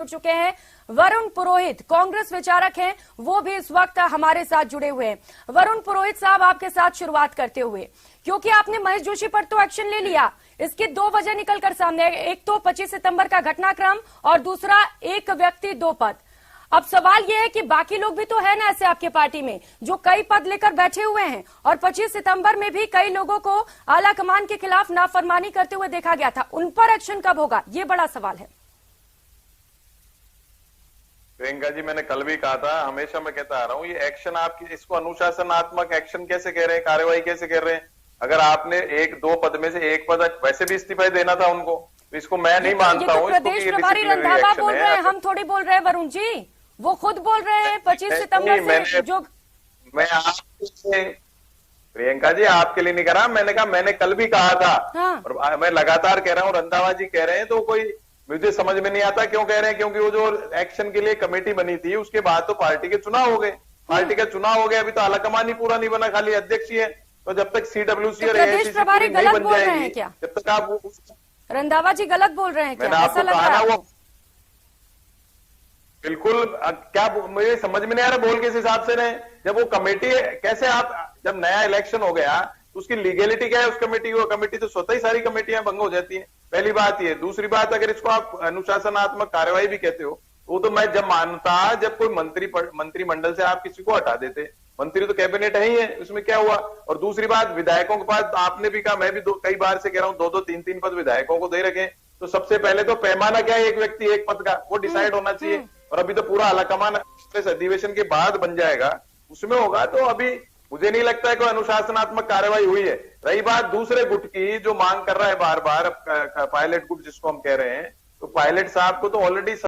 जुड़ चुके हैं वरुण पुरोहित, कांग्रेस विचारक हैं, वो भी इस वक्त हमारे साथ जुड़े हुए हैं। वरुण पुरोहित साहब, आपके साथ शुरुआत करते हुए, क्योंकि आपने महेश जोशी पर तो एक्शन ले लिया, इसकी दो वजह निकलकर सामने, एक तो 25 सितंबर का घटनाक्रम और दूसरा एक व्यक्ति दो पद। अब सवाल यह है कि बाकी लोग भी तो है ना ऐसे आपके पार्टी में जो कई पद लेकर बैठे हुए हैं, और 25 सितंबर में भी कई लोगों को आला कमान के खिलाफ नाफरमानी करते हुए देखा गया था, उन पर एक्शन कब होगा, ये बड़ा सवाल है। प्रियंका जी, मैंने कल भी कहा था, हमेशा मैं कहता आ रहा हूं, ये एक्शन आपकी, इसको अनुशासनात्मक एक्शन कैसे कह रहे हैं, कार्रवाई कैसे कर रहे हैं? अगर आपने एक दो पद में से एक पद वैसे भी इस्तीफा देना था उनको, तो इसको मैं नहीं मानता हूं। प्रदेश प्रभारी रंधावा बोल रहे हैं, हम थोड़ी बोल रहे हैं वरुण जी, वो खुद बोल रहे हैं 25 सितंबर से जो मैं आपसे प्रियंका जी आपके लिए नहीं कह रहा, मैंने कहा, मैंने कल भी कहा था। हाँ। और मैं लगातार कह रहा हूँ, रंधावा जी कह रहे हैं, तो कोई मुझे समझ में नहीं आता क्यों कह रहे हैं, क्योंकि वो जो एक्शन के लिए कमेटी बनी थी उसके बाद तो पार्टी के चुनाव हो गए, पार्टी का चुनाव हो गया, अभी तो आलाकमान ही पूरा नहीं बना, खाली अध्यक्ष ही है। तो जब तक CWC और AICC नहीं बन जाएगी, जब तक आप रंधावा जी गलत बोल रहे हैं क्या? ऐसा लग रहा है वो बिल्कुल क्या मुझे समझ में नहीं आ रहा, बोल किस हिसाब से रहे? जब वो कमेटी कैसे, आप जब नया इलेक्शन हो गया तो उसकी लीगलिटी क्या है उस कमेटी को? कमेटी तो स्वतः ही सारी कमेटियां भंग हो जाती हैं, पहली बात ये। दूसरी बात, अगर इसको आप अनुशासनात्मक कार्रवाई भी कहते हो, वो तो मैं जब मानता जब कोई मंत्रिमंडल से आप किसी को हटा देते, मंत्री तो कैबिनेट है ही है, उसमें क्या हुआ? और दूसरी बात, विधायकों के पास आपने भी कहा, मैं भी कई बार से कह रहा हूं, दो तीन तीन पद विधायकों को दे रखे, तो सबसे पहले तो पैमाना क्या है, एक व्यक्ति एक पद का, वो डिसाइड होना चाहिए। और अभी तो पूरा आलाकमान इस अधिवेशन के बाद बन जाएगा, उसमें होगा। तो अभी मुझे नहीं लगता है कोई अनुशासनात्मक कार्रवाई हुई है। रही बात दूसरे गुट की, जो मांग कर रहा है बार बार पायलट गुट जिसको हम कह रहे हैं, तो पायलट साहब को तो ऑलरेडी